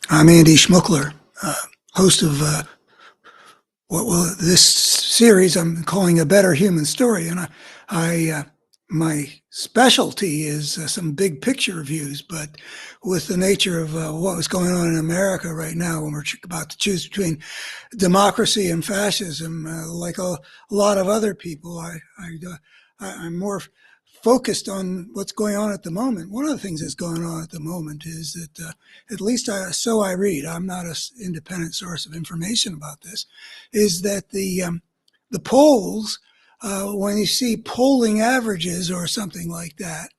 I'm Andy Schmuckler, host of this series I'm calling A Better Human Story. And my specialty is some big picture views, but with the nature of what was going on in America right now, when we're about to choose between democracy and fascism, like a lot of other people, I'm more focused on what's going on at the moment. One of the things that's going on at the moment is that, at least so I read, I'm not an independent source of information about this, is that the polls, when you see polling averages or something like that,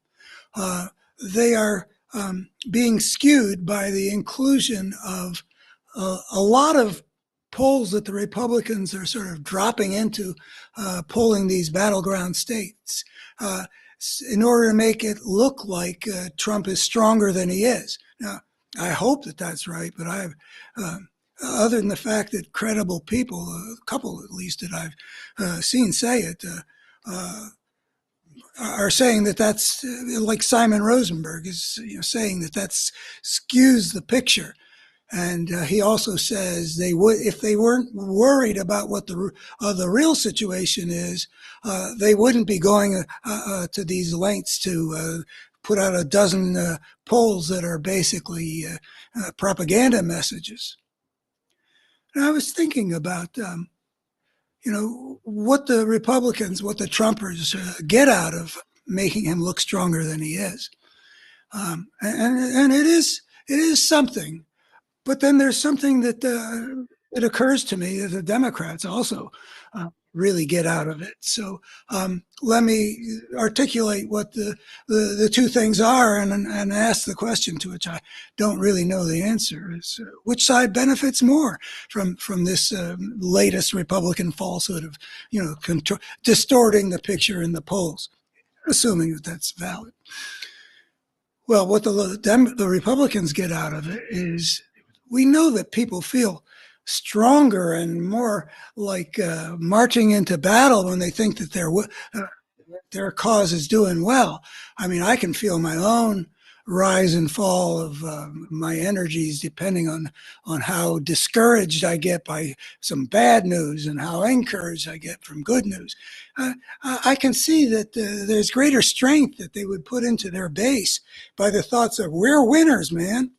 uh, they are being skewed by the inclusion of a lot of polls that the Republicans are sort of dropping into, polling these battleground states, uh, in order to make it look like Trump is stronger than he is. Now, I hope that that's right, but uh, other than the fact that credible people, a couple at least that I've seen say it, are saying that that's like Simon Rosenberg is, saying that that's skews the picture. And he also says they would, if they weren't worried about what the real situation is, they wouldn't be going to these lengths to put out a dozen polls that are basically propaganda messages. And I was thinking about, what the Republicans, what the Trumpers get out of making him look stronger than he is, and it is something. But then there's something that it occurs to me that the Democrats also really get out of it. So let me articulate what the two things are, and ask the question, to which I don't really know the answer: is which side benefits more from this latest Republican falsehood of distorting the picture in the polls, assuming that that's valid. Well, what the Republicans get out of it is, we know that people feel stronger and more like marching into battle when they think that their cause is doing well. I mean, I can feel my own rise and fall of my energies depending on how discouraged I get by some bad news and how encouraged I get from good news. I can see that there's greater strength that they would put into their base by the thoughts of, we're winners, man.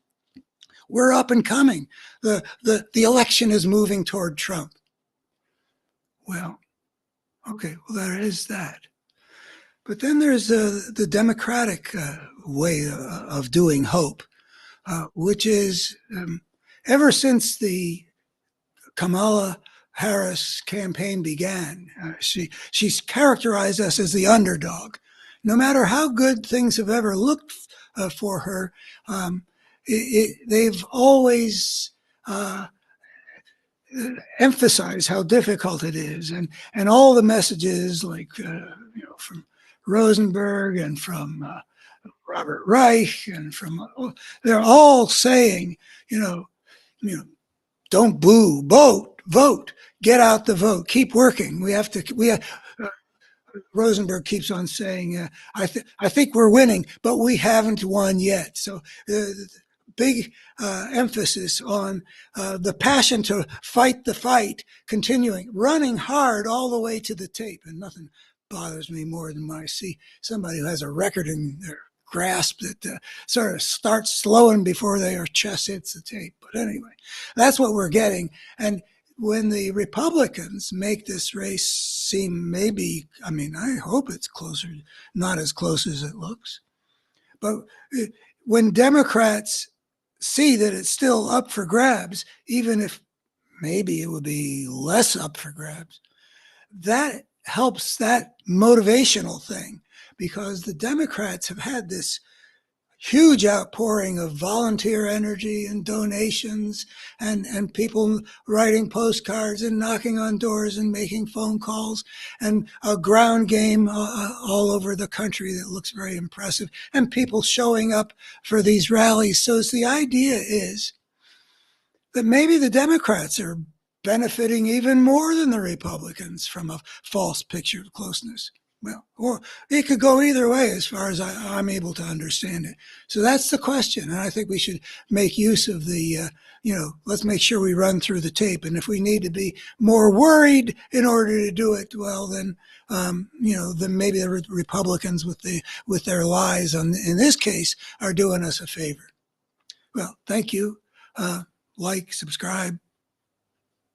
We're up and coming. The election is moving toward Trump. Well, okay, well, there is that. But then there's the Democratic way of doing hope, which is, ever since the Kamala Harris campaign began, she's characterized us as the underdog. No matter how good things have ever looked for her, they've always emphasized how difficult it is, and all the messages, like from Rosenberg and from Robert Reich and from, they're all saying, you know, you know, don't boo, vote, get out the vote, keep working. Rosenberg keeps on saying, I think we're winning, but we haven't won yet. So big emphasis on the passion to fight the fight, continuing, running hard all the way to the tape. And nothing bothers me more than when I see somebody who has a record in their grasp that sort of starts slowing before their chest hits the tape. But anyway, that's what we're getting. And when the Republicans make this race seem, maybe, I mean, I hope it's closer, not as close as it looks. But when Democrats see that it's still up for grabs, even if maybe it would be less up for grabs, that helps that motivational thing, because the Democrats have had this huge outpouring of volunteer energy and donations, and people writing postcards and knocking on doors and making phone calls, and a ground game all over the country that looks very impressive, and people showing up for these rallies. So the idea is that maybe the Democrats are benefiting even more than the Republicans from a false picture of closeness. Well, or it could go either way as far as I'm able to understand it. So that's the question. And I think we should make use of let's make sure we run through the tape. And if we need to be more worried in order to do it, well, then maybe the Republicans with their lies in this case are doing us a favor. Well, thank you. Like, subscribe,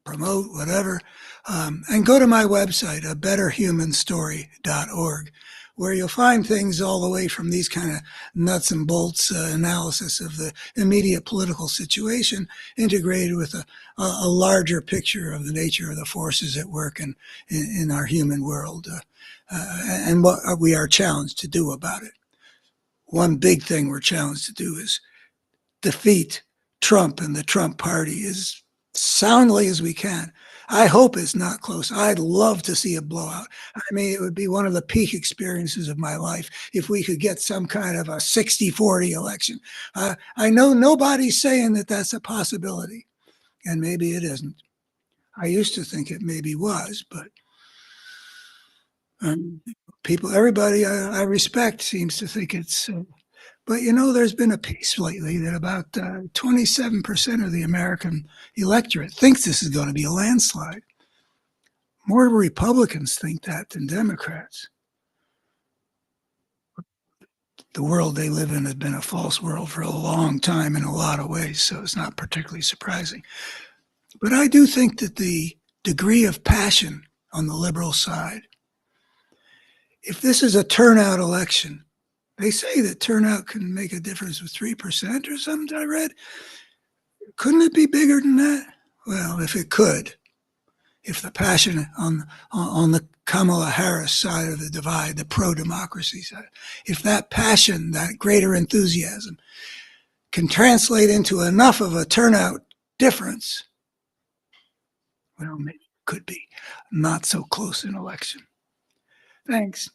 promote, whatever. And go to my website, a betterhumanstory.org, where you'll find things all the way from these kind of nuts and bolts analysis of the immediate political situation integrated with a larger picture of the nature of the forces at work in our human world and what we are challenged to do about it. One big thing we're challenged to do is defeat Trump and the Trump party as soundly as we can. I hope it's not close. I'd love to see a blowout. I mean, it would be one of the peak experiences of my life if we could get some kind of a 60-40 election. I know nobody's saying that that's a possibility, and maybe it isn't. I used to think it maybe was, but everybody I respect seems to think it's. But there's been a piece lately that about 27% of the American electorate thinks this is going to be a landslide. More Republicans think that than Democrats. The world they live in has been a false world for a long time in a lot of ways, so it's not particularly surprising. But I do think that the degree of passion on the liberal side, if this is a turnout election, they say that turnout can make a difference with 3% or something I read. Couldn't it be bigger than that? Well, if it could, if the passion on the Kamala Harris side of the divide, the pro-democracy side, if that passion, that greater enthusiasm can translate into enough of a turnout difference, well, maybe it could be not so close an election. Thanks.